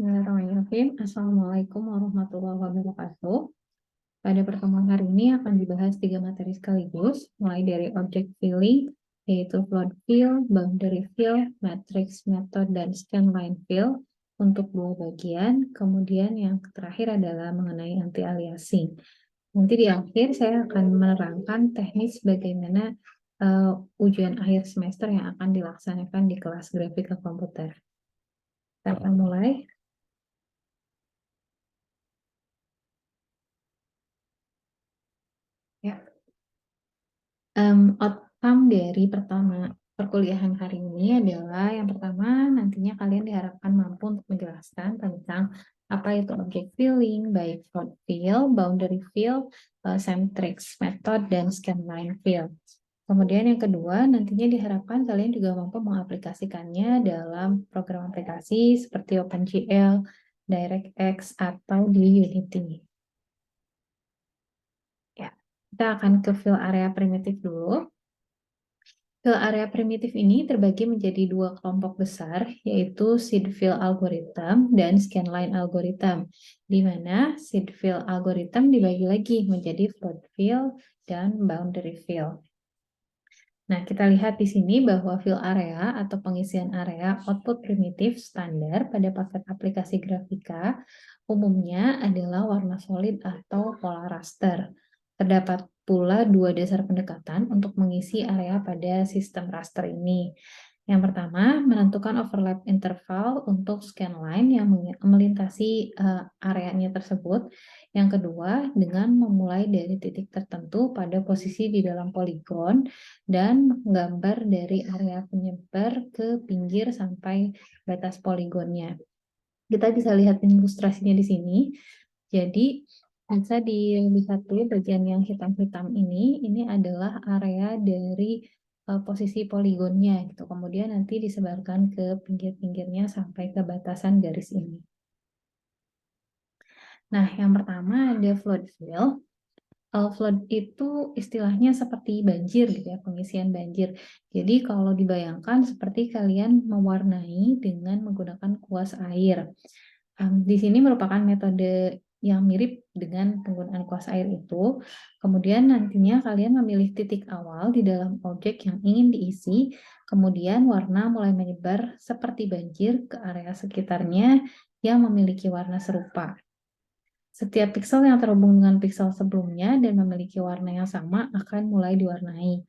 Bismillahirrahmanirrahim. Assalamualaikum warahmatullahi wabarakatuh. Pada pertemuan hari ini akan dibahas 3 materi sekaligus, mulai dari object filling, yaitu float fill, boundary fill, matrix method, dan scanline fill untuk 2 bagian. Kemudian yang terakhir adalah mengenai anti-aliasing. Nanti di akhir saya akan menerangkan teknis bagaimana ujian akhir semester yang akan dilaksanakan di kelas grafika komputer. Kita akan mulai. Ya. Outcome dari perkuliahan hari ini adalah yang pertama, nantinya kalian diharapkan mampu untuk menjelaskan tentang apa itu object filling, baik float fill, boundary fill, matrix method, dan scanline fill. Kemudian yang kedua, nantinya diharapkan kalian juga mampu mengaplikasikannya dalam program aplikasi seperti OpenGL, DirectX, atau di Unity. Ya, kita akan ke fill area primitif dulu. Fill area primitif ini terbagi menjadi 2 kelompok besar, yaitu seed fill algorithm dan scanline algorithm, di mana seed fill algorithm dibagi lagi menjadi float fill dan boundary fill. Nah, kita lihat di sini bahwa fill area atau pengisian area output primitif standar pada paket aplikasi grafika umumnya adalah warna solid atau pola raster. Terdapat pula 2 dasar pendekatan untuk mengisi area pada sistem raster ini. Yang pertama, menentukan overlap interval untuk scanline yang melintasi areanya tersebut. Yang kedua, dengan memulai dari titik tertentu pada posisi di dalam poligon dan menggambar dari area penyebar ke pinggir sampai batas poligonnya. Kita bisa lihat ilustrasinya di sini. Jadi, bisa dilihat dulu bagian yang hitam-hitam ini adalah area dari posisi poligonnya gitu. Kemudian nanti disebarkan ke pinggir-pinggirnya sampai ke batasan garis ini. Nah, yang pertama ada float fill. Float itu istilahnya seperti banjir gitu ya, pengisian banjir. Jadi kalau dibayangkan seperti kalian mewarnai dengan menggunakan kuas air. Di sini merupakan metode yang mirip dengan penggunaan kuas air itu. Kemudian nantinya kalian memilih titik awal di dalam objek yang ingin diisi, kemudian warna mulai menyebar seperti banjir ke area sekitarnya yang memiliki warna serupa. Setiap piksel yang terhubung dengan piksel sebelumnya dan memiliki warna yang sama akan mulai diwarnai.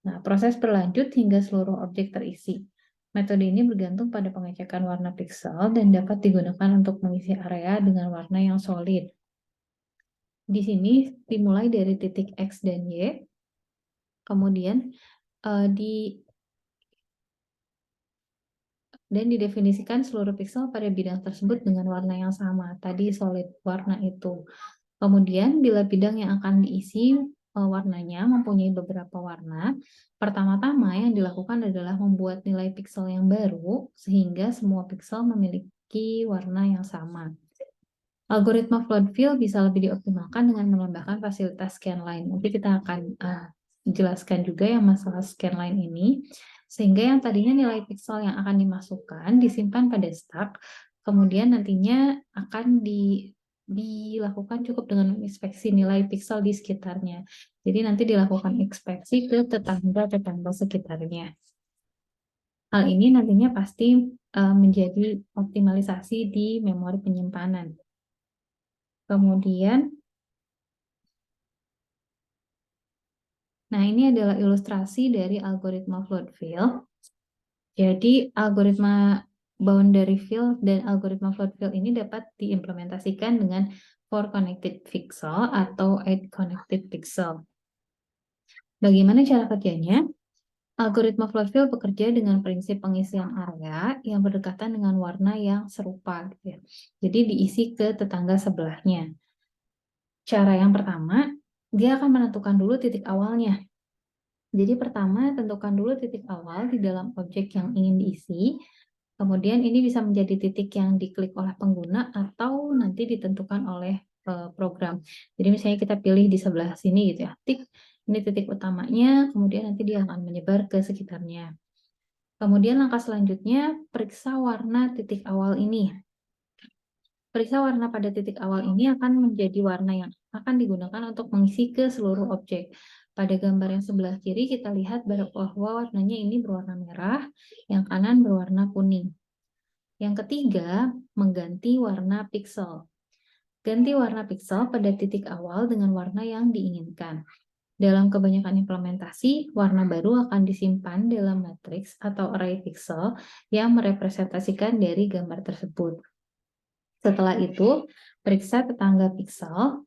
Nah, proses berlanjut hingga seluruh objek terisi. Metode ini bergantung pada pengecekan warna piksel dan dapat digunakan untuk mengisi area dengan warna yang solid. Di sini dimulai dari titik X dan Y, kemudian didefinisikan seluruh piksel pada bidang tersebut dengan warna yang sama, tadi solid warna itu. Kemudian bila bidang yang akan diisi warnanya mempunyai beberapa warna, pertama-tama yang dilakukan adalah membuat nilai piksel yang baru sehingga semua piksel memiliki warna yang sama. Algoritma float fill bisa lebih dioptimalkan dengan menambahkan fasilitas scanline. Nanti kita akan jelaskan juga yang masalah scanline ini, sehingga yang tadinya nilai piksel yang akan dimasukkan disimpan pada stack, kemudian nantinya akan dilakukan cukup dengan menginspeksi nilai piksel di sekitarnya. Jadi nanti dilakukan inspeksi ke tetangga-tetangga sekitarnya. Hal ini nantinya pasti menjadi optimalisasi di memori penyimpanan. Kemudian, nah ini adalah ilustrasi dari algoritma float fill. Jadi algoritma boundary fill dan algoritma float fill ini dapat diimplementasikan dengan 4 connected pixel atau 8 connected pixel. Bagaimana cara kerjanya? Algoritma float fill bekerja dengan prinsip pengisian area yang berdekatan dengan warna yang serupa. Gitu ya. Jadi diisi ke tetangga sebelahnya. Cara yang pertama, dia akan menentukan dulu titik awalnya. Jadi pertama, tentukan dulu titik awal di dalam objek yang ingin diisi. Kemudian ini bisa menjadi titik yang diklik oleh pengguna atau nanti ditentukan oleh program. Jadi misalnya kita pilih di sebelah sini gitu ya, ini titik utamanya, kemudian nanti dia akan menyebar ke sekitarnya. Kemudian langkah selanjutnya, periksa warna titik awal ini. Periksa warna pada titik awal ini akan menjadi warna yang akan digunakan untuk mengisi ke seluruh objek. Pada gambar yang sebelah kiri kita lihat bahwa warnanya ini berwarna merah, yang kanan berwarna kuning. Yang ketiga, mengganti warna piksel. Ganti warna piksel pada titik awal dengan warna yang diinginkan. Dalam kebanyakan implementasi, warna baru akan disimpan dalam matriks atau array piksel yang merepresentasikan dari gambar tersebut. Setelah itu, periksa tetangga piksel,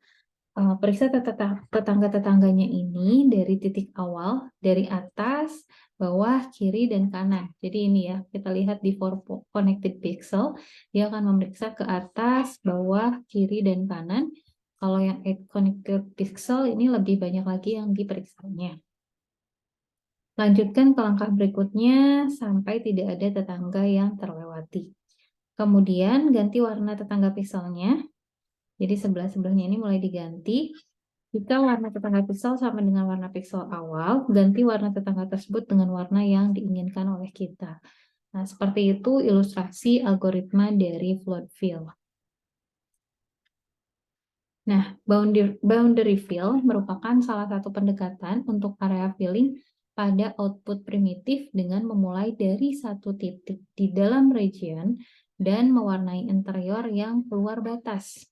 periksa tetangga-tetangganya ini dari titik awal, dari atas, bawah, kiri, dan kanan. Jadi ini ya, kita lihat di for connected pixel, dia akan memeriksa ke atas, bawah, kiri, dan kanan. Kalau yang add connected pixel ini lebih banyak lagi yang diperiksanya. Lanjutkan ke langkah berikutnya sampai tidak ada tetangga yang terlewati. Kemudian ganti warna tetangga pikselnya. Jadi sebelah-sebelahnya ini mulai diganti. Jika warna tetangga piksel sama dengan warna piksel awal, ganti warna tetangga tersebut dengan warna yang diinginkan oleh kita. Nah, seperti itu ilustrasi algoritma dari float fill. Nah, boundary fill merupakan salah satu pendekatan untuk area filling pada output primitif dengan memulai dari satu titik di dalam region dan mewarnai interior yang keluar batas.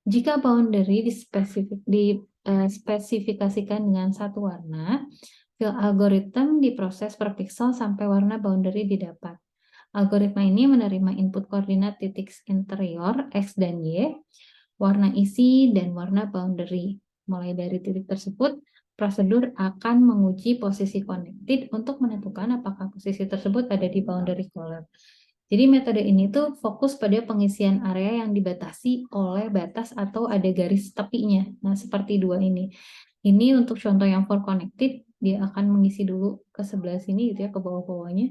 Jika boundary dispesifikasikan dengan satu warna, fill algorithm diproses per pixel sampai warna boundary didapat. Algoritma ini menerima input koordinat titik interior X dan Y, warna isi, dan warna boundary. Mulai dari titik tersebut, prosedur akan menguji posisi connected untuk menentukan apakah posisi tersebut ada di boundary color. Jadi metode ini tuh fokus pada pengisian area yang dibatasi oleh batas atau ada garis tepinya. Nah, seperti dua ini. Ini untuk contoh yang for connected, dia akan mengisi dulu ke sebelah sini gitu ya, ke bawah-bawahnya.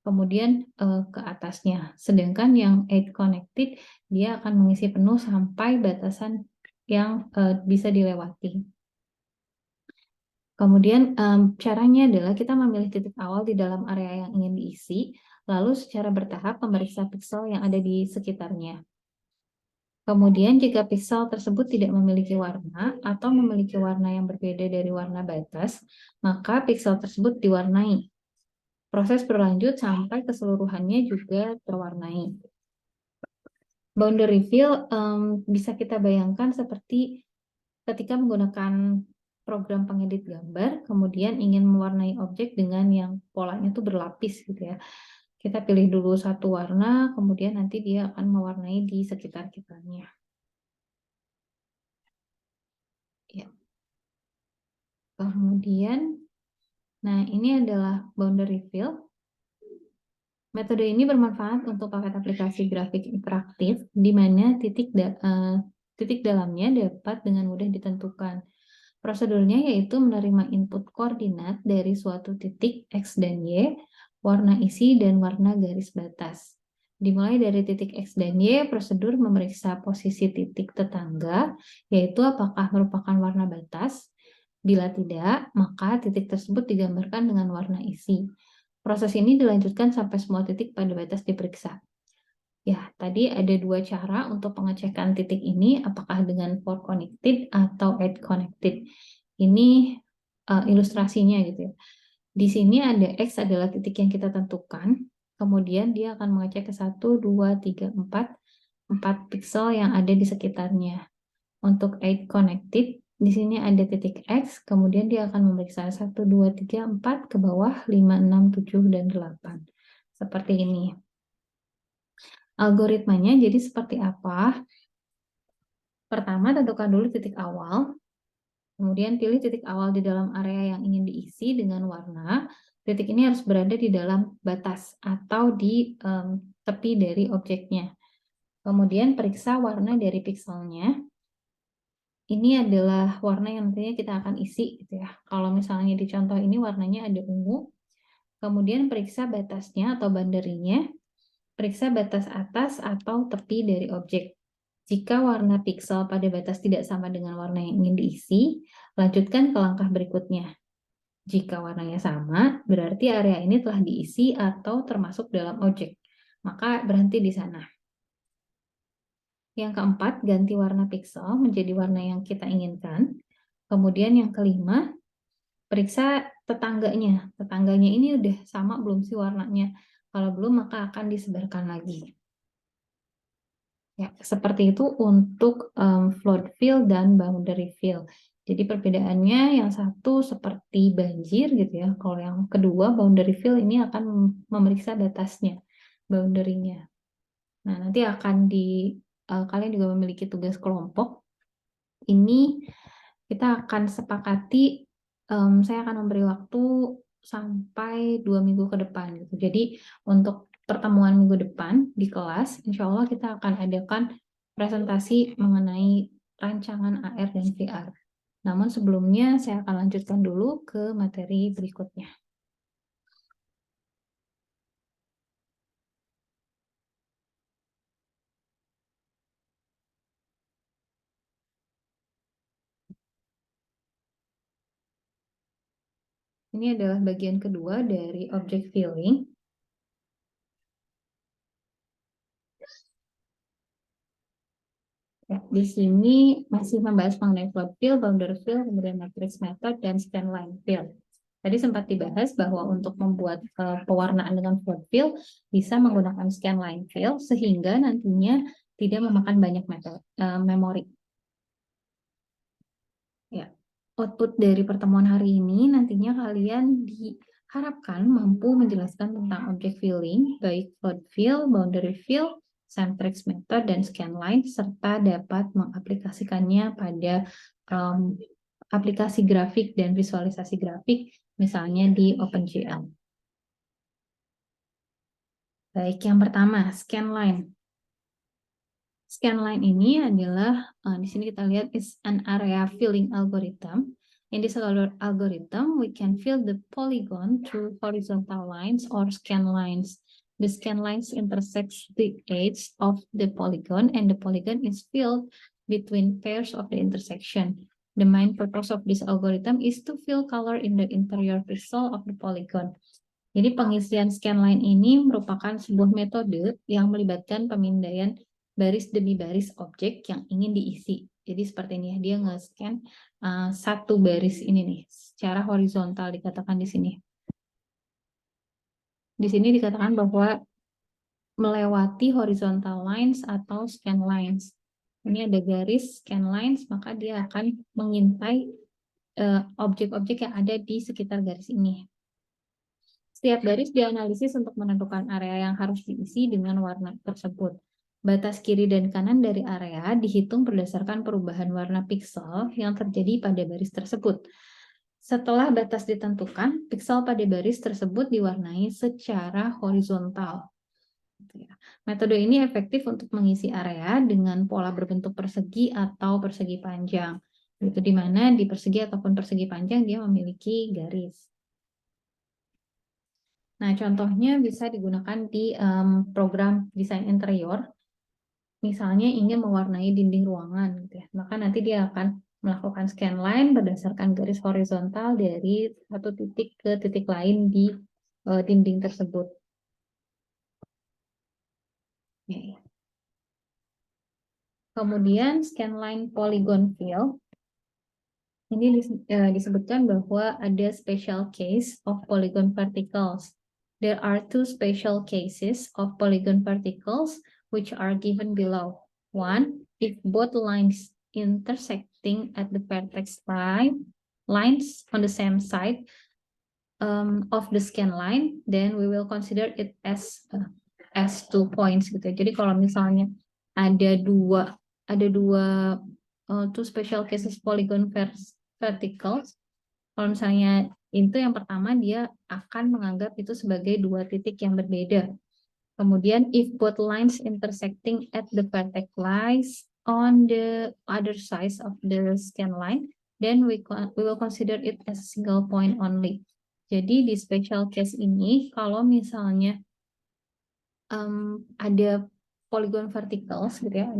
Kemudian ke atasnya. Sedangkan yang add connected, dia akan mengisi penuh sampai batasan yang bisa dilewati. Kemudian caranya adalah kita memilih titik awal di dalam area yang ingin diisi, lalu secara bertahap memeriksa piksel yang ada di sekitarnya. Kemudian jika piksel tersebut tidak memiliki warna atau memiliki warna yang berbeda dari warna batas, maka piksel tersebut diwarnai. Proses berlanjut sampai keseluruhannya juga terwarnai. Boundary fill bisa kita bayangkan seperti ketika menggunakan program pengedit gambar, kemudian ingin mewarnai objek dengan yang polanya itu berlapis gitu ya. Kita pilih dulu satu warna, kemudian nanti dia akan mewarnai di sekitar-sekitarnya. Ya. Kemudian, nah ini adalah boundary fill. Metode ini bermanfaat untuk paket aplikasi grafik interaktif, di mana titik dalamnya dapat dengan mudah ditentukan. Prosedurnya yaitu menerima input koordinat dari suatu titik X dan Y, warna isi, dan warna garis batas. Dimulai dari titik X dan Y, prosedur memeriksa posisi titik tetangga, yaitu apakah merupakan warna batas. Bila tidak, maka titik tersebut digambarkan dengan warna isi. Proses ini dilanjutkan sampai semua titik pada batas diperiksa. Ya, tadi ada dua cara untuk pengecekan titik ini, apakah dengan for connected atau add connected. Ini ilustrasinya gitu ya. Di sini ada X adalah titik yang kita tentukan, kemudian dia akan mengecek ke 1, 2, 3, 4 piksel yang ada di sekitarnya. Untuk add connected, di sini ada titik X, kemudian dia akan memeriksa 1, 2, 3, 4 ke bawah, 5, 6, 7, dan 8. Seperti ini. Algoritmanya jadi seperti apa? Pertama, tentukan dulu titik awal. Kemudian pilih titik awal di dalam area yang ingin diisi dengan warna. Titik ini harus berada di dalam batas atau di tepi dari objeknya. Kemudian periksa warna dari pikselnya. Ini adalah warna yang nantinya kita akan isi gitu ya. Kalau misalnya di contoh ini warnanya ada ungu. Kemudian periksa batasnya atau boundary-nya. Periksa batas atas atau tepi dari objek. Jika warna piksel pada batas tidak sama dengan warna yang ingin diisi, lanjutkan ke langkah berikutnya. Jika warnanya sama, berarti area ini telah diisi atau termasuk dalam objek. Maka berhenti di sana. Yang keempat, ganti warna piksel menjadi warna yang kita inginkan. Kemudian yang kelima, periksa tetangganya. Tetangganya ini udah sama belum sih warnanya? Kalau belum, maka akan disebarkan lagi. Ya, seperti itu untuk float fill dan boundary fill. Jadi perbedaannya yang satu seperti banjir gitu ya. Kalau yang kedua boundary fill ini akan memeriksa batasnya, boundary-nya. Nah, nanti akan kalian juga memiliki tugas kelompok. Ini kita akan sepakati, saya akan memberi waktu sampai 2 minggu ke depan gitu. Jadi untuk pertemuan minggu depan di kelas, insya Allah kita akan adakan presentasi mengenai rancangan AR dan VR. Namun sebelumnya saya akan lanjutkan dulu ke materi berikutnya. Ini adalah bagian kedua dari object viewing. Ya, di sini masih membahas mengenai float fill, boundary fill, kemudian matrix method, dan scanline fill. Tadi sempat dibahas bahwa untuk membuat pewarnaan dengan float fill bisa menggunakan scanline fill sehingga nantinya tidak memakan banyak memori. Ya, output dari pertemuan hari ini nantinya kalian diharapkan mampu menjelaskan tentang object filling, baik float fill, boundary fill, matrix method, dan scanline, serta dapat mengaplikasikannya pada aplikasi grafik dan visualisasi grafik, misalnya di OpenGL. Baik, yang pertama, scanline. Scanline ini adalah, di sini kita lihat is an area filling algorithm. In this algorithm, we can fill the polygon through horizontal lines or scan lines. The scan lines intersects the edge of the polygon, and the polygon is filled between pairs of the intersection. The main purpose of this algorithm is to fill color in the interior pixel of the polygon. Jadi pengisian scanline ini merupakan sebuah metode yang melibatkan pemindaian baris demi baris objek yang ingin diisi. Jadi seperti ini ya, dia nge-scan satu baris ini nih, secara horizontal dikatakan di sini. Di sini dikatakan bahwa melewati horizontal lines atau scan lines. Ini ada garis scan lines, maka dia akan mengintai objek-objek yang ada di sekitar garis ini. Setiap garis dianalisis untuk menentukan area yang harus diisi dengan warna tersebut. Batas kiri dan kanan dari area dihitung berdasarkan perubahan warna piksel yang terjadi pada baris tersebut. Setelah batas ditentukan, piksel pada baris tersebut diwarnai secara horizontal. Metode ini efektif untuk mengisi area dengan pola berbentuk persegi atau persegi panjang. Itu di mana di persegi ataupun persegi panjang dia memiliki garis. Nah, contohnya bisa digunakan di program desain interior. Misalnya ingin mewarnai dinding ruangan, gitu ya. Maka nanti dia akan melakukan scan line berdasarkan garis horizontal dari satu titik ke titik lain di dinding tersebut. Okay. Kemudian scan line polygon fill. Ini disebutkan bahwa ada special case of polygon particles. There are two special cases of polygon particles which are given below. One, if both lines intersecting at the vertex lines on the same side of the scan line, then we will consider it as 2 points gitu. Jadi kalau misalnya ada dua two special cases polygon verticals, kalau misalnya itu yang pertama dia akan menganggap itu sebagai dua titik yang berbeda. Kemudian if both lines intersecting at the vertex lies on the other side of the scan line, then we will consider it as a single point only. Jadi di special case ini kalau misalnya ada polygon verticals gitu ya,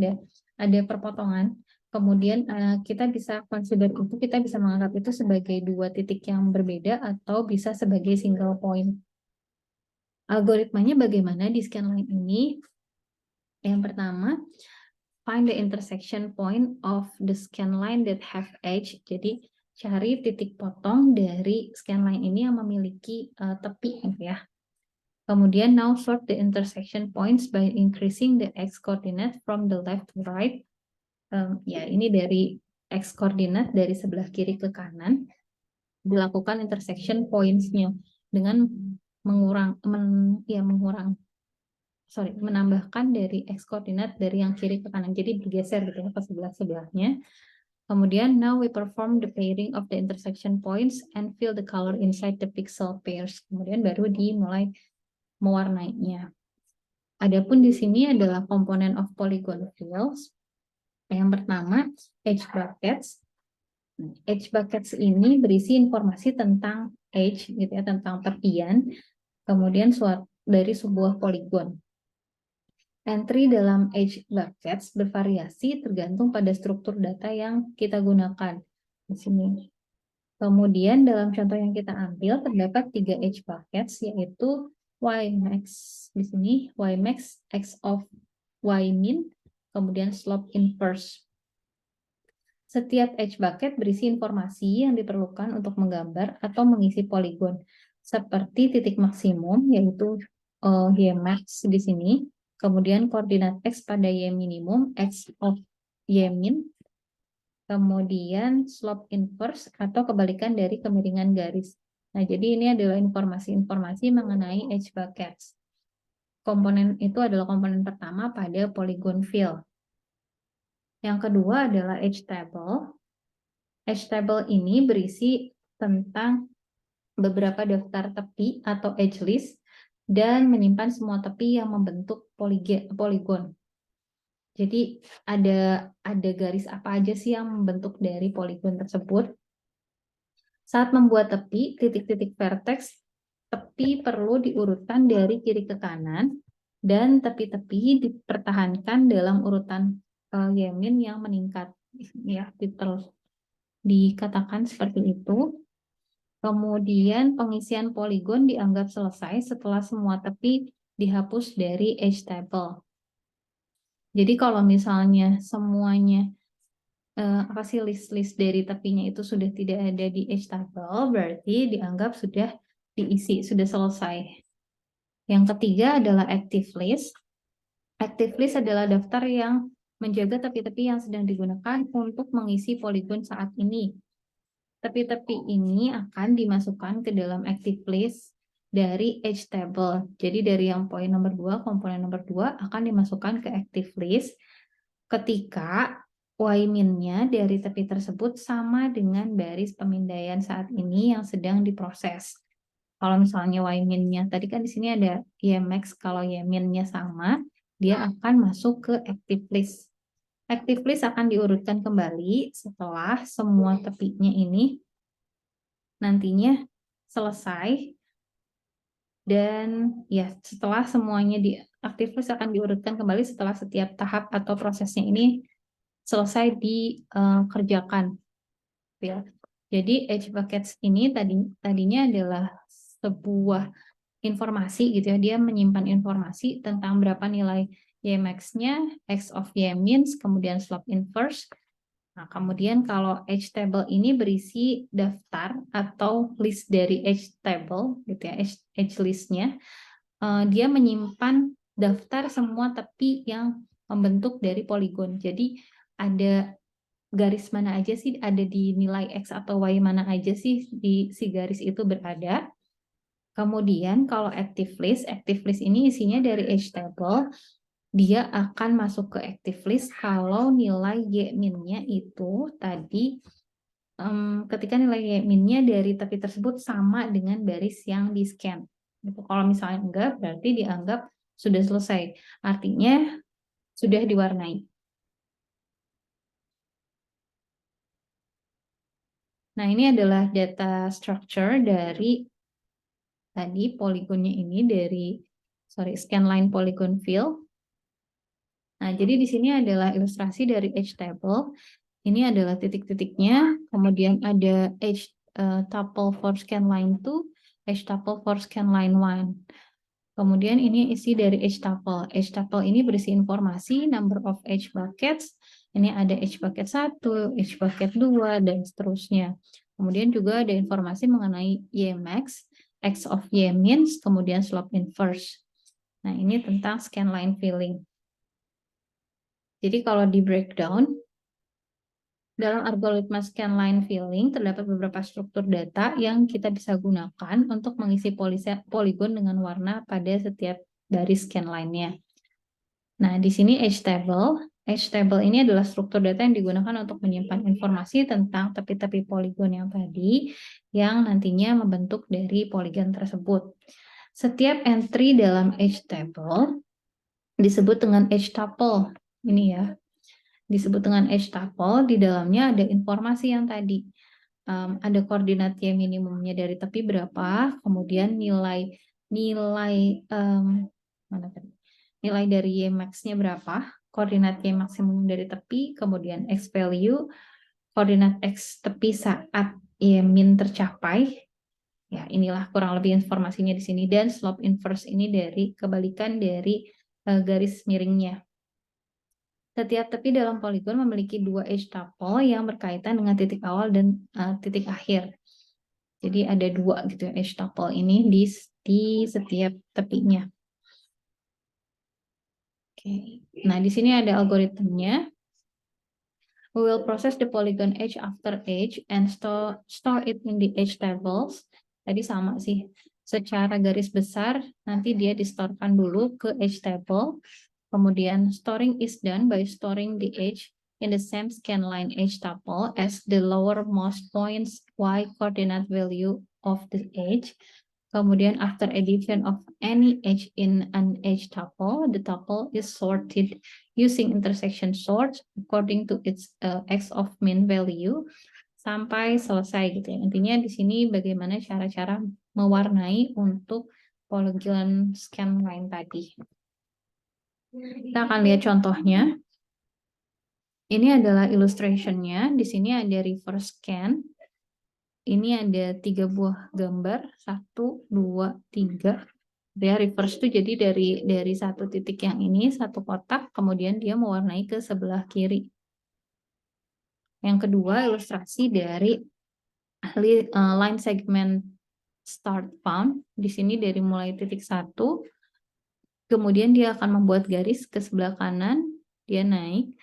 ada perpotongan. Kemudian kita bisa consider itu, kita bisa menganggap itu sebagai dua titik yang berbeda atau bisa sebagai single point. Algoritmanya bagaimana di scan line ini? Yang pertama, find the intersection point of the scan line that have edge. Jadi cari titik potong dari scan line ini yang memiliki tepi gitu ya. Kemudian now sort the intersection points by increasing the x coordinate from the left to right. Ya ini dari x coordinate dari sebelah kiri ke kanan. Dilakukan intersection points-nya dengan menambahkan dari x koordinat dari yang kiri ke kanan, jadi bergeser gitu ya ke sebelah-sebelahnya. Kemudian now we perform the pairing of the intersection points and fill the color inside the pixel pairs. Kemudian baru dimulai mewarnainya. Adapun di sini adalah komponen of polygon fills. Yang pertama edge buckets. Edge buckets ini berisi informasi tentang edge gitu ya, tentang tepian, kemudian dari sebuah poligon. Entry dalam edge buckets bervariasi tergantung pada struktur data yang kita gunakan di sini. Kemudian dalam contoh yang kita ambil terdapat 3 edge buckets, yaitu ymax di sini, ymax, x of ymin, kemudian slope inverse. Setiap edge bucket berisi informasi yang diperlukan untuk menggambar atau mengisi poligon, seperti titik maksimum, yaitu ymax di sini, kemudian koordinat x pada y minimum, x of y min, kemudian slope inverse atau kebalikan dari kemiringan garis. Nah, jadi ini adalah informasi-informasi mengenai edge buckets. Komponen itu adalah komponen pertama pada polygon fill. Yang kedua adalah edge table. Edge table ini berisi tentang beberapa daftar tepi atau edge list dan menyimpan semua tepi yang membentuk poligon. Jadi ada garis apa aja sih yang membentuk dari poligon tersebut. Saat membuat tepi, titik-titik vertex tepi perlu diurutkan dari kiri ke kanan dan tepi-tepi dipertahankan dalam urutan yamin yang meningkat. Ya, dikatakan seperti itu. Kemudian pengisian poligon dianggap selesai setelah semua tepi dihapus dari edge table. Jadi kalau misalnya semuanya list dari tepinya itu sudah tidak ada di edge table, berarti dianggap sudah diisi, sudah selesai. Yang ketiga adalah active list. Active list adalah daftar yang menjaga tepi-tepi yang sedang digunakan untuk mengisi poligon saat ini. Tepi-tepi ini akan dimasukkan ke dalam active list dari edge table. Jadi dari yang poin nomor 2, komponen nomor 2 akan dimasukkan ke active list ketika ymin-nya dari tepi tersebut sama dengan baris pemindaian saat ini yang sedang diproses. Kalau misalnya ymin-nya, tadi kan di sini ada ymax, kalau ymin-nya sama, dia akan masuk ke active list. Active list akan diurutkan kembali setelah semua tepinya ini nantinya selesai, dan ya setelah semuanya di active list akan diurutkan kembali setelah setiap tahap atau prosesnya ini selesai dikerjakan. Ya. Jadi edge buckets ini tadinya adalah sebuah informasi gitu ya, dia menyimpan informasi tentang berapa nilai ymax-nya, x of y min, kemudian slope inverse. Nah, kemudian kalau edge table ini berisi daftar atau list dari edge table gitu ya, edge list-nya. Dia menyimpan daftar semua tepi yang membentuk dari poligon. Jadi ada garis mana aja sih, ada di nilai x atau y mana aja sih di si garis itu berada. Kemudian kalau active list ini isinya dari edge table, dia akan masuk ke active list kalau nilai y min-nya itu tadi ketika nilai y min-nya dari tepi tersebut sama dengan baris yang di-scan. Kalau misalnya enggak, berarti dianggap sudah selesai. Artinya sudah diwarnai. Nah, ini adalah data structure dari tadi poligonnya ini dari scan line polygon fill. Nah, jadi di sini adalah ilustrasi dari edge table. Ini adalah titik-titiknya, kemudian ada edge tuple for scan line 2, edge tuple for scan line 1. Kemudian ini isi dari edge tuple. Edge tuple ini berisi informasi number of edge buckets. Ini ada edge bucket 1, edge bucket 2, dan seterusnya. Kemudian juga ada informasi mengenai Ymax, X of Ymin, kemudian slope inverse. Nah, ini tentang scanline filling. Jadi kalau di breakdown, dalam algoritma scanline filling terdapat beberapa struktur data yang kita bisa gunakan untuk mengisi poligon dengan warna pada setiap dari scanline-nya. Nah, di sini edge table. Edge table ini adalah struktur data yang digunakan untuk menyimpan informasi tentang tepi-tepi poligon yang tadi, yang nantinya membentuk dari poligon tersebut. Setiap entry dalam edge table disebut dengan edge tuple. Ini ya, disebut dengan edge tuple. Di dalamnya ada informasi yang tadi. Ada koordinat Y minimumnya dari tepi berapa, kemudian nilai mana tadi? Nilai dari Y max-nya berapa, koordinat Y maksimum dari tepi, kemudian X value, koordinat X tepi saat Y min tercapai. Ya, inilah kurang lebih informasinya di sini. Dan slope inverse ini dari kebalikan dari garis miringnya. Setiap tepi dalam poligon memiliki dua edge tuple yang berkaitan dengan titik awal dan titik akhir. Jadi ada dua gitu edge tuple ini di setiap tepinya. Oke. Nah, di sini ada algoritmnya. We will process the polygon edge after edge and store it in the edge tables. Tadi sama sih. Secara garis besar nanti dia distorkan dulu ke edge table. Kemudian storing is done by storing the edge in the same scanline edge tuple as the lowermost points y coordinate value of the edge. Kemudian after addition of any edge in an edge tuple, the tuple is sorted using intersection sort according to its x of min value sampai selesai gitu ya. Intinya di sini bagaimana cara-cara mewarnai untuk polygon scanline tadi. Kita akan lihat contohnya. Ini adalah illustration-nya. Di sini ada reverse scan. Ini ada 3 buah gambar. 1, 2, 3. Ya, reverse itu jadi dari satu titik yang ini, satu kotak, kemudian dia mewarnai ke sebelah kiri. Yang kedua, ilustrasi dari line segment start bound. Di sini dari mulai titik 1, kemudian dia akan membuat garis ke sebelah kanan, dia naik,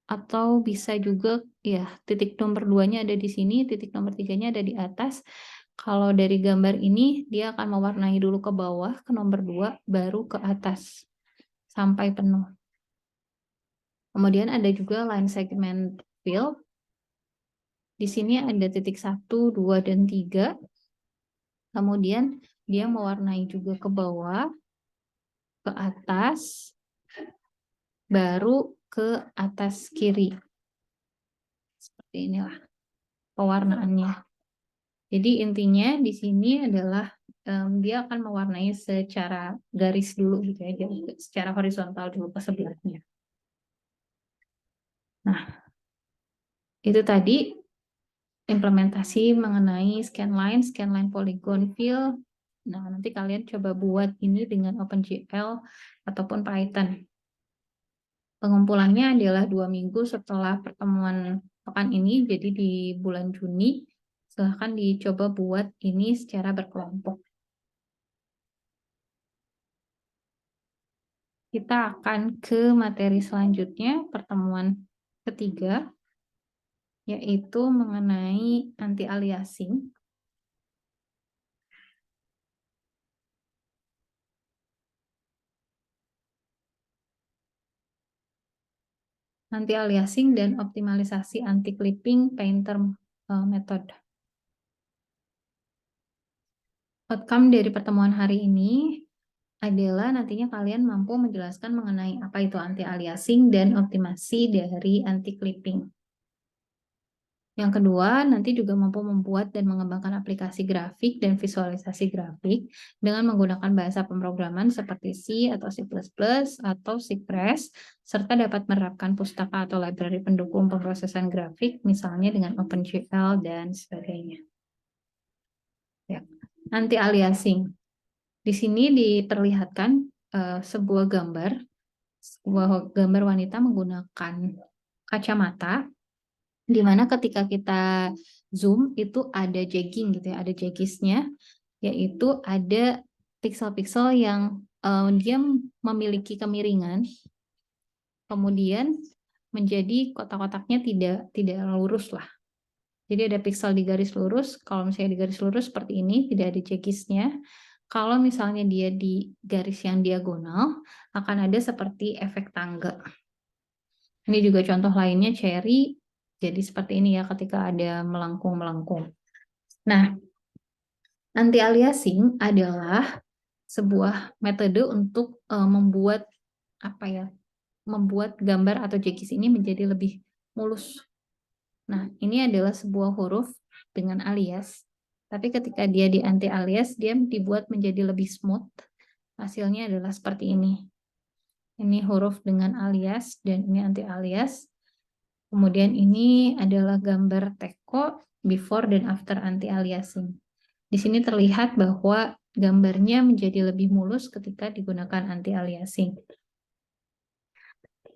atau bisa juga ya titik nomor 2-nya ada di sini, titik nomor 3-nya ada di atas. Kalau dari gambar ini dia akan mewarnai dulu ke bawah ke nomor 2 baru ke atas sampai penuh. Kemudian ada juga line segment fill. Di sini ada titik 1, 2, dan 3. Kemudian dia mewarnai juga ke bawah, ke atas, baru ke atas kiri. Seperti inilah pewarnaannya. Jadi intinya di sini adalah dia akan mewarnai secara garis dulu gitu ya, secara horizontal dulu ke sebelahnya. Nah, itu tadi implementasi mengenai scanline polygon fill. Nah, nanti kalian coba buat ini dengan OpenGL ataupun Python. Pengumpulannya adalah 2 minggu setelah pertemuan pekan ini, jadi di bulan Juni. Silahkan dicoba buat ini secara berkelompok. Kita akan ke materi selanjutnya, pertemuan ketiga, yaitu mengenai anti-aliasing. Anti-aliasing dan optimalisasi anti-clipping painter method. Outcome dari pertemuan hari ini adalah nantinya kalian mampu menjelaskan mengenai apa itu anti-aliasing dan optimasi dari anti-clipping. Yang kedua, nanti juga mampu membuat dan mengembangkan aplikasi grafik dan visualisasi grafik dengan menggunakan bahasa pemrograman seperti C atau C++ atau Cypress, serta dapat menerapkan pustaka atau library pendukung pemrosesan grafik, misalnya dengan OpenGL dan sebagainya. Ya. Anti-aliasing. Di sini diperlihatkan sebuah gambar wanita menggunakan kacamata, di mana ketika kita zoom itu ada jegging gitu ya, ada jeggisnya, yaitu ada piksel-piksel yang dia memiliki kemiringan, kemudian menjadi kotak-kotaknya tidak lurus lah. Jadi ada piksel di garis lurus, kalau misalnya di garis lurus seperti ini, tidak ada jeggisnya. Kalau misalnya dia di garis yang diagonal, akan ada seperti efek tangga. Ini juga contoh lainnya cherry, jadi seperti ini ya ketika ada melengkung-melengkung. Nah, anti-aliasing adalah sebuah metode untuk membuat apa ya, membuat gambar atau jeggis ini menjadi lebih mulus. Nah, ini adalah sebuah huruf dengan alias, tapi ketika dia di anti-alias, dia dibuat menjadi lebih smooth. Hasilnya adalah seperti ini. Ini huruf dengan alias, dan ini anti-alias. Kemudian ini adalah gambar teko before dan after anti-aliasing. Di sini terlihat bahwa gambarnya menjadi lebih mulus ketika digunakan anti-aliasing.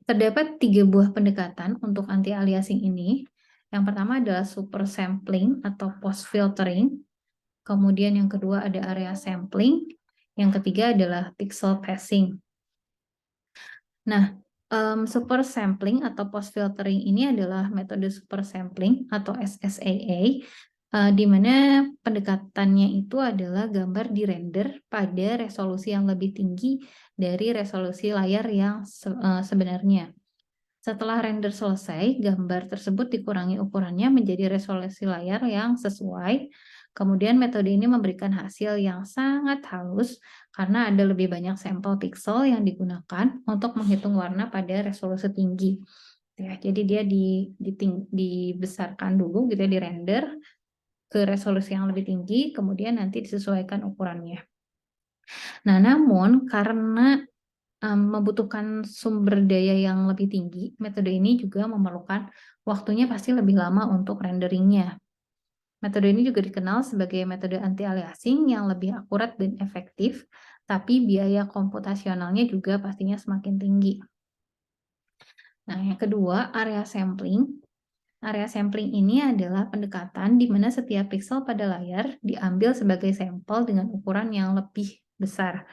Terdapat 3 buah pendekatan untuk anti-aliasing ini. Yang pertama adalah super sampling atau post filtering. Kemudian yang kedua ada area sampling. Yang ketiga adalah pixel passing. Nah, super sampling atau post filtering ini adalah metode super sampling atau SSAA, di mana pendekatannya itu adalah gambar dirender pada resolusi yang lebih tinggi dari resolusi layar yang sebenarnya. Setelah render selesai, gambar tersebut dikurangi ukurannya menjadi resolusi layar yang sesuai. Kemudian metode ini memberikan hasil yang sangat halus karena ada lebih banyak sampel pixel yang digunakan untuk menghitung warna pada resolusi tinggi. Ya, jadi dia dibesarkan dulu gitu ya, dirender ke resolusi yang lebih tinggi, kemudian nanti disesuaikan ukurannya. Nah, namun karena membutuhkan sumber daya yang lebih tinggi, metode ini juga memerlukan waktunya pasti lebih lama untuk renderingnya. Metode ini juga dikenal sebagai metode anti-aliasing yang lebih akurat dan efektif, tapi biaya komputasionalnya juga pastinya semakin tinggi. Nah, yang kedua, area sampling. Area sampling ini adalah pendekatan di mana setiap pixel pada layar diambil sebagai sampel dengan ukuran yang lebih besar.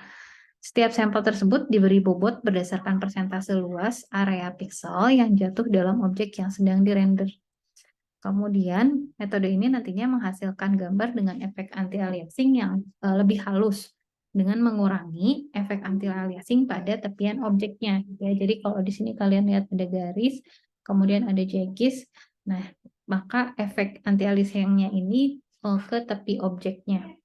Setiap sampel tersebut diberi bobot berdasarkan persentase luas area pixel yang jatuh dalam objek yang sedang dirender. Kemudian, metode ini nantinya menghasilkan gambar dengan efek anti-aliasing yang lebih halus dengan mengurangi efek anti-aliasing pada tepian objeknya. Ya, jadi kalau di sini kalian lihat ada garis, kemudian ada jeggis, nah maka efek anti-aliasingnya ini ke tepi objeknya.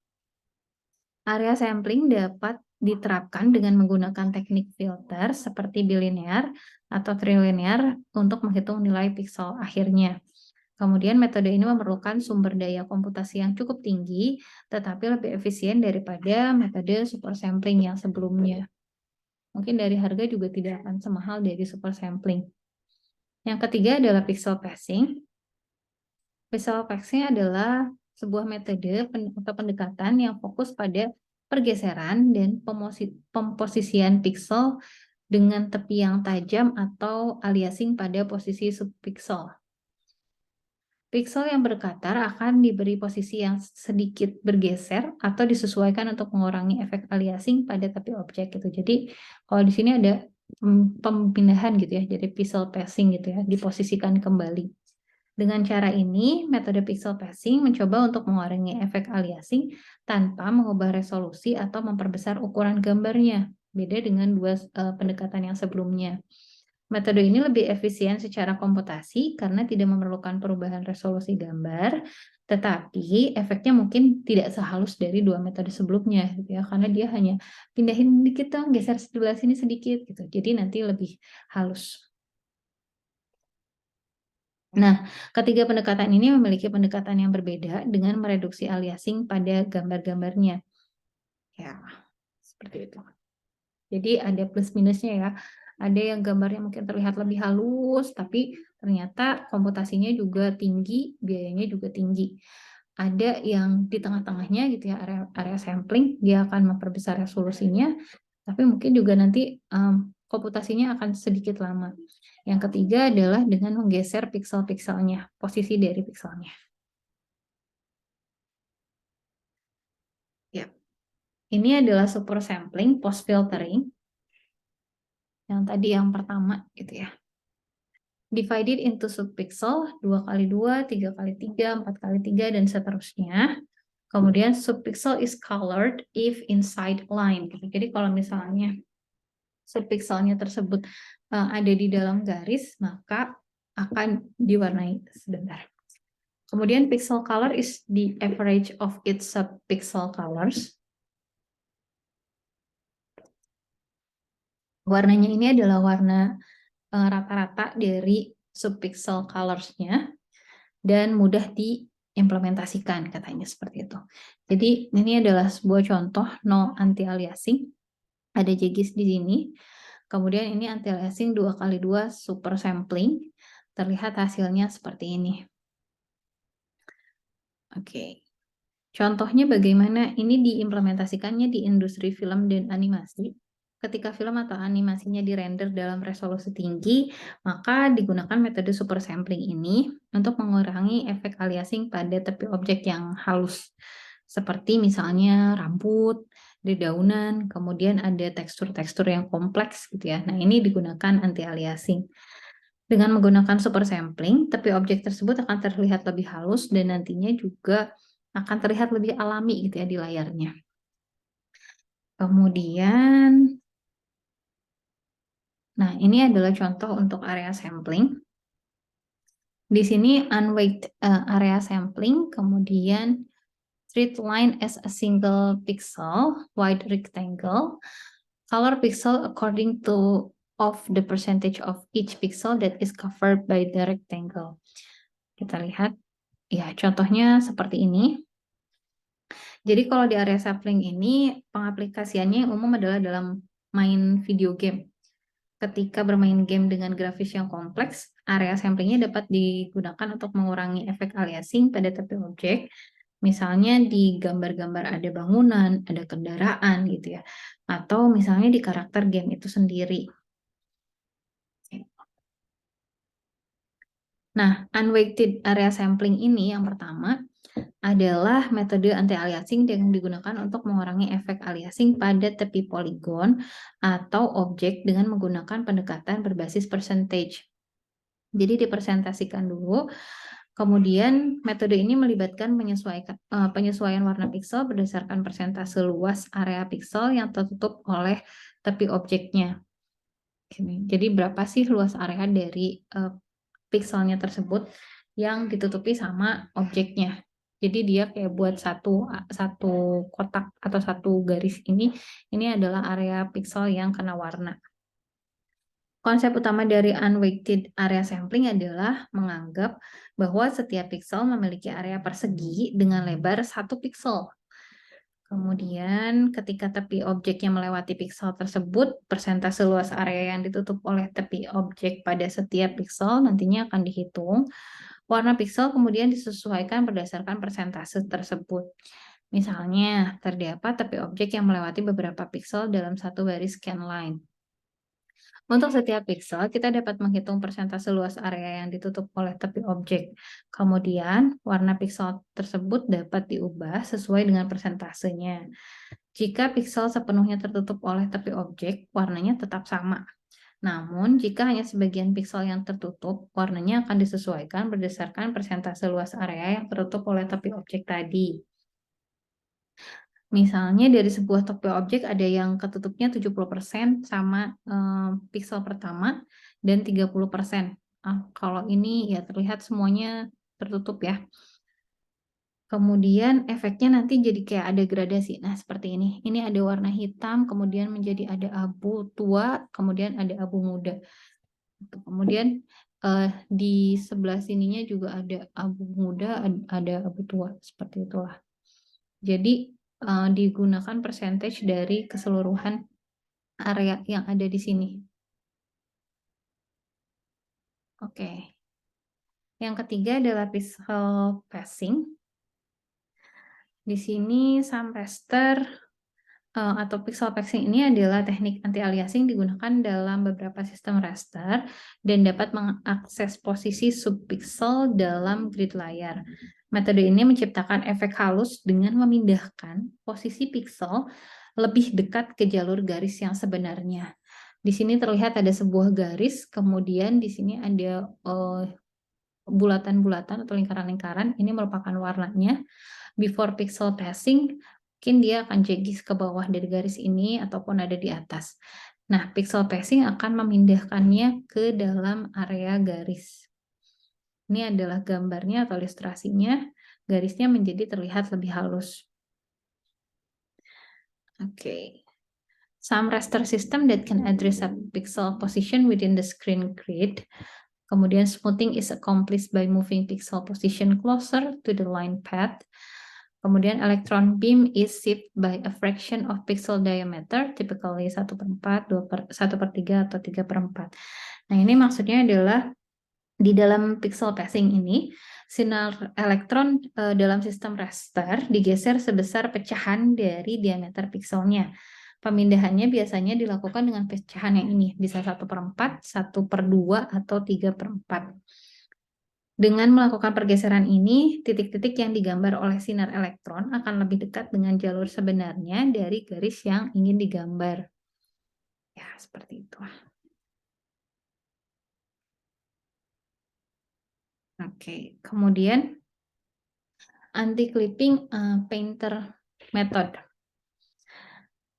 Area sampling dapat diterapkan dengan menggunakan teknik filter seperti bilinear atau trilinear untuk menghitung nilai pixel akhirnya. Kemudian metode ini memerlukan sumber daya komputasi yang cukup tinggi, tetapi lebih efisien daripada metode super sampling yang sebelumnya. Mungkin dari harga juga tidak akan semahal dari super sampling. Yang ketiga adalah pixel passing. Pixel passing adalah sebuah metode atau pendekatan yang fokus pada pergeseran dan pemposisian pixel dengan tepi yang tajam atau aliasing pada posisi subpixel. Pixel yang berkatar akan diberi posisi yang sedikit bergeser atau disesuaikan untuk mengurangi efek aliasing pada tepi objek gitu. Jadi kalau di sini ada pemindahan gitu ya, jadi pixel passing gitu ya, diposisikan kembali. Dengan cara ini, metode pixel passing mencoba untuk mengurangi efek aliasing tanpa mengubah resolusi atau memperbesar ukuran gambarnya. Beda dengan dua pendekatan yang sebelumnya. Metode ini lebih efisien secara komputasi karena tidak memerlukan perubahan resolusi gambar, tetapi efeknya mungkin tidak sehalus dari dua metode sebelumnya, gitu ya, karena dia hanya pindahin dikit dong, geser sebelah sini sedikit, gitu. Jadi nanti lebih halus. Nah, ketiga pendekatan ini memiliki pendekatan yang berbeda dengan mereduksi aliasing pada gambar-gambarnya. Ya, seperti itu. Jadi ada plus minusnya ya. Ada yang gambarnya mungkin terlihat lebih halus, tapi ternyata komputasinya juga tinggi, biayanya juga tinggi. ada yang di tengah-tengahnya gitu ya, area sampling, dia akan memperbesar resolusinya, tapi mungkin juga nanti komputasinya akan sedikit lama. Yang ketiga adalah dengan menggeser piksel-pikselnya, posisi dari pikselnya. Ya. Ini adalah super sampling, post filtering. Yang tadi yang pertama gitu ya. Divided into subpixel, 2x2, 3x3, 4x3, dan seterusnya. Kemudian subpixel is colored if inside line. Jadi kalau misalnya subpixelnya tersebut ada di dalam garis, maka akan diwarnai. Sebentar. Kemudian pixel color is the average of its subpixel colors. Warnanya ini adalah warna rata-rata dari subpixel colors-nya dan mudah diimplementasikan, katanya seperti itu. Jadi ini adalah sebuah contoh no anti-aliasing. Ada JGIS di sini. Kemudian ini anti-aliasing 2x2 super sampling. Terlihat hasilnya seperti ini. Oke. Contohnya bagaimana ini diimplementasikannya di industri film dan animasi. Ketika film atau animasinya dirender dalam resolusi tinggi, maka digunakan metode super sampling ini untuk mengurangi efek aliasing pada tepi objek yang halus. Seperti misalnya rambut, dedaunan, kemudian ada tekstur-tekstur yang kompleks gitu ya. Nah, ini digunakan anti aliasing. Dengan menggunakan super sampling, tepi objek tersebut akan terlihat lebih halus dan nantinya juga akan terlihat lebih alami gitu ya di layarnya. Kemudian, nah ini adalah contoh untuk area sampling. Di sini unweighted area sampling, kemudian treat line as a single pixel, wide rectangle, color pixel according to of the percentage of each pixel that is covered by the rectangle. Kita lihat, ya contohnya seperti ini. Jadi kalau di area sampling ini, pengaplikasiannya yang umum adalah dalam main video game. Ketika bermain game dengan grafis yang kompleks, area samplingnya dapat digunakan untuk mengurangi efek aliasing pada tepi objek. Misalnya di gambar-gambar ada bangunan, ada kendaraan gitu ya. Atau misalnya di karakter game itu sendiri. Nah, unweighted area sampling ini yang pertama adalah metode anti-aliasing yang digunakan untuk mengurangi efek aliasing pada tepi poligon atau objek dengan menggunakan pendekatan berbasis percentage. Jadi dipresentasikan dulu, kemudian metode ini melibatkan penyesuaian warna piksel berdasarkan persentase luas area piksel yang tertutup oleh tepi objeknya. Jadi berapa sih luas area dari pikselnya tersebut yang ditutupi sama objeknya. Jadi dia kayak buat satu kotak atau satu garis ini adalah area piksel yang kena warna. Konsep utama dari unweighted area sampling adalah menganggap bahwa setiap piksel memiliki area persegi dengan lebar 1 piksel. Kemudian ketika tepi objek yang melewati piksel tersebut, persentase luas area yang ditutup oleh tepi objek pada setiap piksel nantinya akan dihitung. Warna piksel kemudian disesuaikan berdasarkan persentase tersebut. Misalnya, terdapat tepi objek yang melewati beberapa piksel dalam satu baris scan line. Untuk setiap piksel, kita dapat menghitung persentase luas area yang ditutup oleh tepi objek. Kemudian, warna piksel tersebut dapat diubah sesuai dengan persentasenya. Jika piksel sepenuhnya tertutup oleh tepi objek, warnanya tetap sama. Namun, jika hanya sebagian piksel yang tertutup, warnanya akan disesuaikan berdasarkan persentase luas area yang tertutup oleh tepi objek tadi. Misalnya dari sebuah tepi objek ada yang ketutupnya 70% sama piksel pertama dan 30%. Kalau ini ya terlihat semuanya tertutup ya. Kemudian efeknya nanti jadi kayak ada gradasi. Nah, seperti ini. Ini ada warna hitam, kemudian menjadi ada abu tua, kemudian ada abu muda. Kemudian di sebelah sininya juga ada abu muda, ada abu tua, seperti itulah. Jadi digunakan percentage dari keseluruhan area yang ada di sini. Oke. Yang ketiga adalah pixel passing. Di sini sum raster atau pixel patching ini adalah teknik anti-aliasing digunakan dalam beberapa sistem raster dan dapat mengakses posisi subpixel dalam grid layar. Metode ini menciptakan efek halus dengan memindahkan posisi pixel lebih dekat ke jalur garis yang sebenarnya. Di sini terlihat ada sebuah garis, kemudian di sini ada bulatan-bulatan atau lingkaran-lingkaran, ini merupakan warnanya. Before pixel passing, mungkin dia akan jegis ke bawah dari garis ini ataupun ada di atas. Nah, pixel passing akan memindahkannya ke dalam area garis. Ini adalah gambarnya atau ilustrasinya, garisnya menjadi terlihat lebih halus. Oke. Some raster system that can address a pixel position within the screen grid. Kemudian smoothing is accomplished by moving pixel position closer to the line path. Kemudian electron beam is shaped by a fraction of pixel diameter, typically 1/4, 1/3, atau 3/4. Nah, ini maksudnya adalah di dalam pixel passing ini, sinar elektron dalam sistem raster digeser sebesar pecahan dari diameter pixelnya. Pemindahannya biasanya dilakukan dengan pecahan yang ini, bisa 1/4, 1/2, atau 3/4. Dengan melakukan pergeseran ini, titik-titik yang digambar oleh sinar elektron akan lebih dekat dengan jalur sebenarnya dari garis yang ingin digambar. Ya, seperti itu. Oke, kemudian anti-clipping painter method.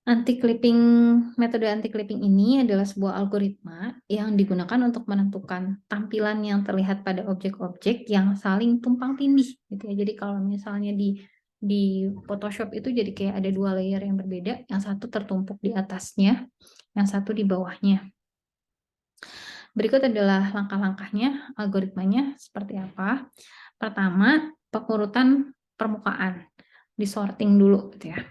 Metode anti-clipping ini adalah sebuah algoritma yang digunakan untuk menentukan tampilan yang terlihat pada objek-objek yang saling tumpang tindih, gitu ya. Jadi kalau misalnya di Photoshop itu jadi kayak ada 2 layer yang berbeda, yang satu tertumpuk di atasnya, yang satu di bawahnya. Berikut adalah langkah-langkahnya, algoritmanya seperti apa. Pertama, pengurutan permukaan, disorting dulu, gitu ya.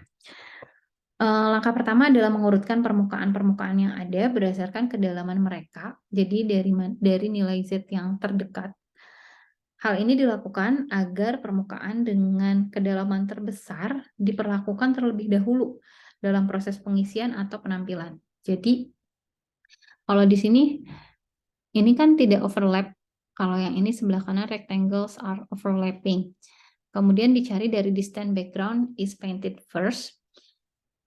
Langkah pertama adalah mengurutkan permukaan-permukaan yang ada berdasarkan kedalaman mereka, jadi dari nilai Z yang terdekat. Hal ini dilakukan agar permukaan dengan kedalaman terbesar diperlakukan terlebih dahulu dalam proses pengisian atau penampilan. Jadi, kalau di sini, ini kan tidak overlap. Kalau yang ini sebelah kanan rectangles are overlapping. Kemudian dicari dari distance background is painted first.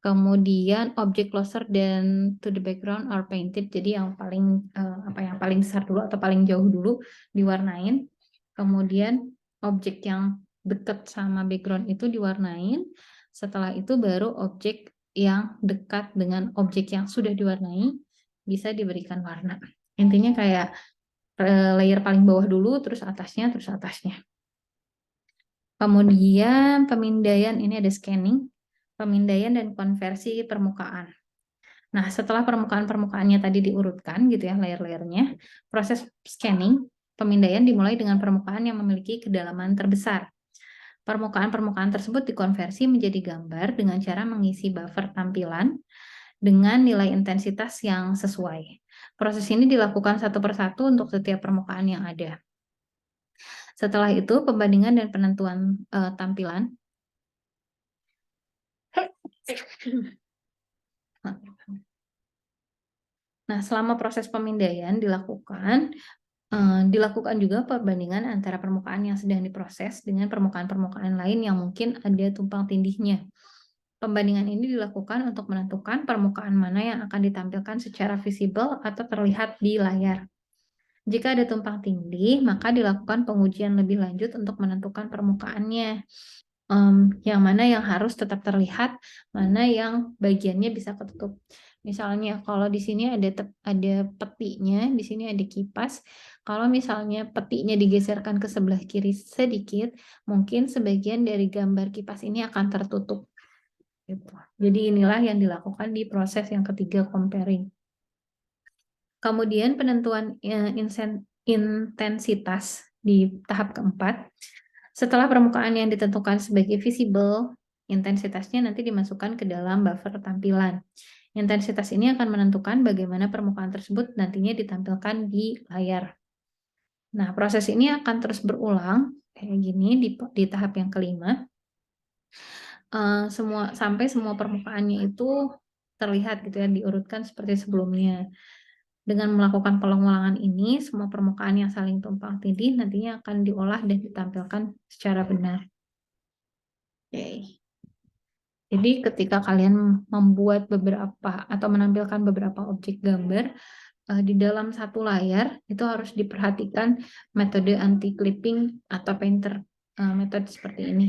Kemudian objek closer dan to the background are painted. Jadi yang paling yang paling besar dulu atau paling jauh dulu diwarnain. Kemudian objek yang dekat sama background itu diwarnain. Setelah itu baru objek yang dekat dengan objek yang sudah diwarnai bisa diberikan warna. Intinya kayak layer paling bawah dulu, terus atasnya, terus atasnya. Kemudian pemindaian, ini ada scanning. Pemindaian dan konversi permukaan. Nah, setelah permukaan-permukaannya tadi diurutkan gitu ya, layer-layernya, proses scanning, pemindaian dimulai dengan permukaan yang memiliki kedalaman terbesar. Permukaan-permukaan tersebut dikonversi menjadi gambar dengan cara mengisi buffer tampilan dengan nilai intensitas yang sesuai. Proses ini dilakukan satu persatu untuk setiap permukaan yang ada. Setelah itu, pembandingan dan penentuan tampilan. Nah, selama proses pemindaian dilakukan juga perbandingan antara permukaan yang sedang diproses dengan permukaan-permukaan lain yang mungkin ada tumpang tindihnya. Pembandingan ini dilakukan untuk menentukan permukaan mana yang akan ditampilkan secara visible atau terlihat di layar. Jika ada tumpang tindih, maka dilakukan pengujian lebih lanjut untuk menentukan permukaannya. Yang mana yang harus tetap terlihat, mana yang bagiannya bisa ketutup. Misalnya kalau di sini ada petinya, di sini ada kipas. Kalau misalnya petinya digeserkan ke sebelah kiri sedikit, mungkin sebagian dari gambar kipas ini akan tertutup. Gitu. Jadi inilah yang dilakukan di proses yang ketiga, comparing. Kemudian penentuan intensitas di tahap keempat. Setelah permukaan yang ditentukan sebagai visible, intensitasnya nanti dimasukkan ke dalam buffer tampilan. Intensitas ini akan menentukan bagaimana permukaan tersebut nantinya ditampilkan di layar. Nah, proses ini akan terus berulang kayak gini di tahap yang kelima. sampai semua permukaannya itu terlihat gitu ya, diurutkan seperti sebelumnya. Dengan melakukan pengulangan ini, semua permukaan yang saling tumpang tindih nantinya akan diolah dan ditampilkan secara benar. Oke. Jadi ketika kalian membuat beberapa atau menampilkan beberapa objek gambar di dalam satu layar, itu harus diperhatikan metode anti-clipping atau painter metode seperti ini.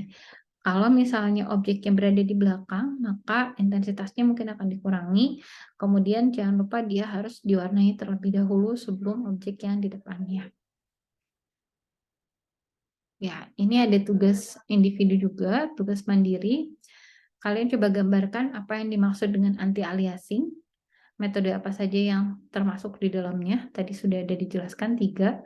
Kalau misalnya objeknya berada di belakang, maka intensitasnya mungkin akan dikurangi. Kemudian jangan lupa dia harus diwarnai terlebih dahulu sebelum objek yang di depannya. Ya, ini ada tugas individu juga, tugas mandiri. Kalian coba gambarkan apa yang dimaksud dengan anti-aliasing, metode apa saja yang termasuk di dalamnya. Tadi sudah ada dijelaskan 3.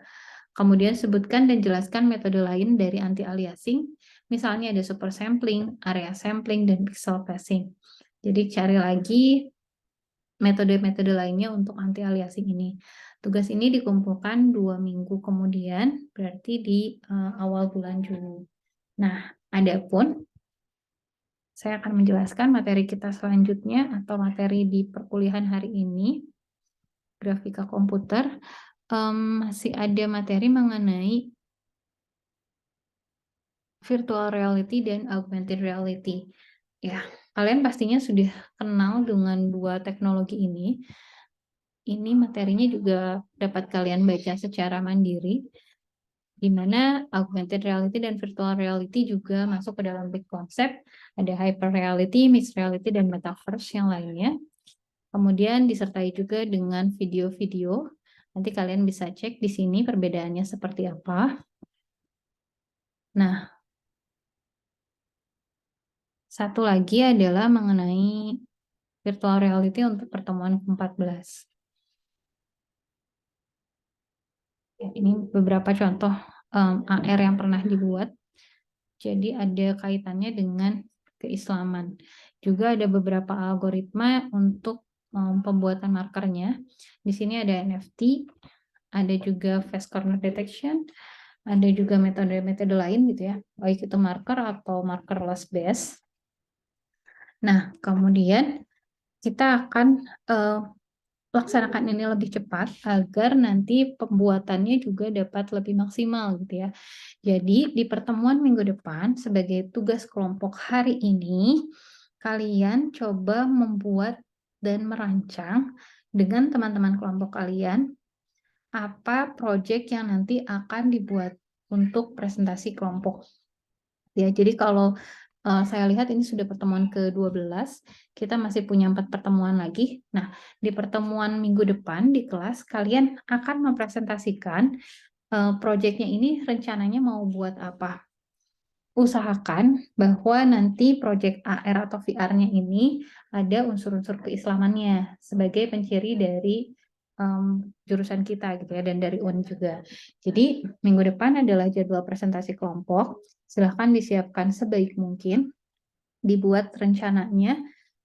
Kemudian sebutkan dan jelaskan metode lain dari anti-aliasing. Misalnya ada super sampling, area sampling, dan pixel passing. Jadi cari lagi metode-metode lainnya untuk anti-aliasing ini. Tugas ini dikumpulkan 2 minggu kemudian, berarti di awal bulan Juli. Nah, adapun saya akan menjelaskan materi kita selanjutnya atau materi di perkuliahan hari ini, grafika komputer. Masih ada materi mengenai virtual reality dan augmented reality. Ya, kalian pastinya sudah kenal dengan 2 teknologi ini. Ini materinya juga dapat kalian baca secara mandiri, di mana augmented reality dan virtual reality juga masuk ke dalam big concept. Ada hyper reality, mixed reality, dan metaverse yang lainnya. Kemudian disertai juga dengan video-video. Nanti kalian bisa cek di sini perbedaannya seperti apa. Nah, satu lagi adalah mengenai virtual reality untuk pertemuan ke-14. Ini beberapa contoh AR yang pernah dibuat. Jadi ada kaitannya dengan keislaman. Juga ada beberapa algoritma untuk pembuatan markernya. Di sini ada NFT, ada juga face corner detection, ada juga metode-metode lain gitu ya, baik itu marker atau markerless base. Nah, kemudian kita akan laksanakan ini lebih cepat agar nanti pembuatannya juga dapat lebih maksimal gitu ya. Jadi di pertemuan minggu depan sebagai tugas kelompok hari ini, kalian coba membuat dan merancang dengan teman-teman kelompok kalian apa proyek yang nanti akan dibuat untuk presentasi kelompok. Ya, jadi kalau saya lihat ini sudah pertemuan ke-12, kita masih punya 4 pertemuan lagi. Nah, di pertemuan minggu depan di kelas, kalian akan mempresentasikan proyeknya ini rencananya mau buat apa. Usahakan bahwa nanti proyek AR atau VR-nya ini ada unsur-unsur keislamannya sebagai penciri dari jurusan kita gitu ya, dan dari UN juga. Jadi minggu depan adalah jadwal presentasi kelompok. Silahkan disiapkan sebaik mungkin, dibuat rencananya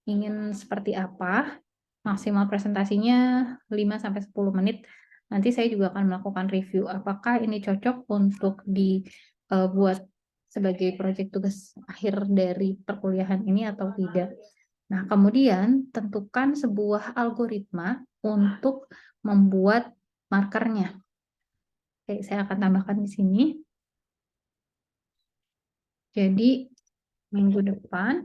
ingin seperti apa, maksimal presentasinya 5-10 menit. Nanti saya juga akan melakukan review apakah ini cocok untuk dibuat sebagai proyek tugas akhir dari perkuliahan ini atau tidak. Nah, kemudian tentukan sebuah algoritma untuk membuat markernya. Oke, saya akan tambahkan di sini. Jadi, minggu depan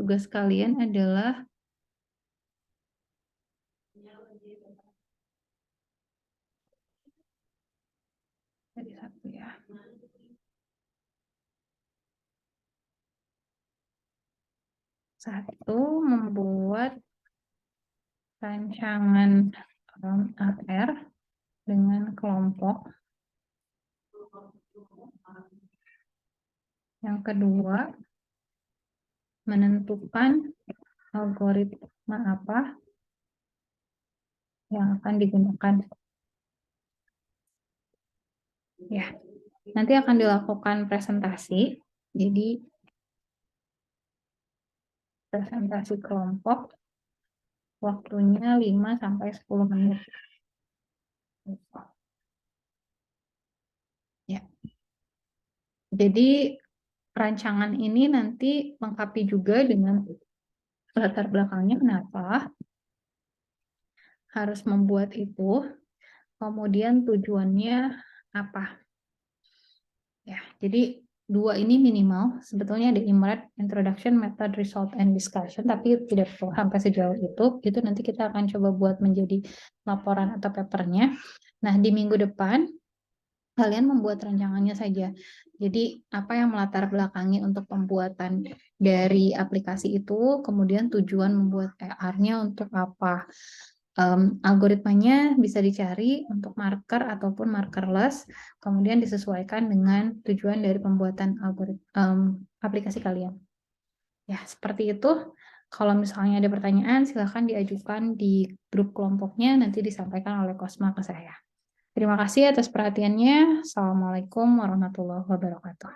tugas kalian adalah dari satu ya. Satu, membuat rancangan AR dengan kelompok. Yang kedua, menentukan algoritma apa yang akan digunakan. Ya, nanti akan dilakukan presentasi. Jadi presentasi kelompok waktunya 5-10 menit. Ya. Jadi rancangan ini nanti lengkapi juga dengan latar belakangnya kenapa harus membuat itu, kemudian tujuannya apa. Ya, jadi dua ini minimal. Sebetulnya ada IMRED, Introduction, Method, Result, and Discussion, tapi tidak perlu sampai sejauh itu. Itu nanti kita akan coba buat menjadi laporan atau papernya. Nah, di minggu depan, kalian membuat rancangannya saja. Jadi, apa yang melatar belakangi untuk pembuatan dari aplikasi itu, kemudian tujuan membuat AR-nya untuk apa. Algoritmanya bisa dicari untuk marker ataupun markerless, kemudian disesuaikan dengan tujuan dari pembuatan aplikasi kalian. Ya, seperti itu. Kalau misalnya ada pertanyaan, silakan diajukan di grup kelompoknya, nanti disampaikan oleh Kosma ke saya. Terima kasih atas perhatiannya. Assalamualaikum warahmatullahi wabarakatuh.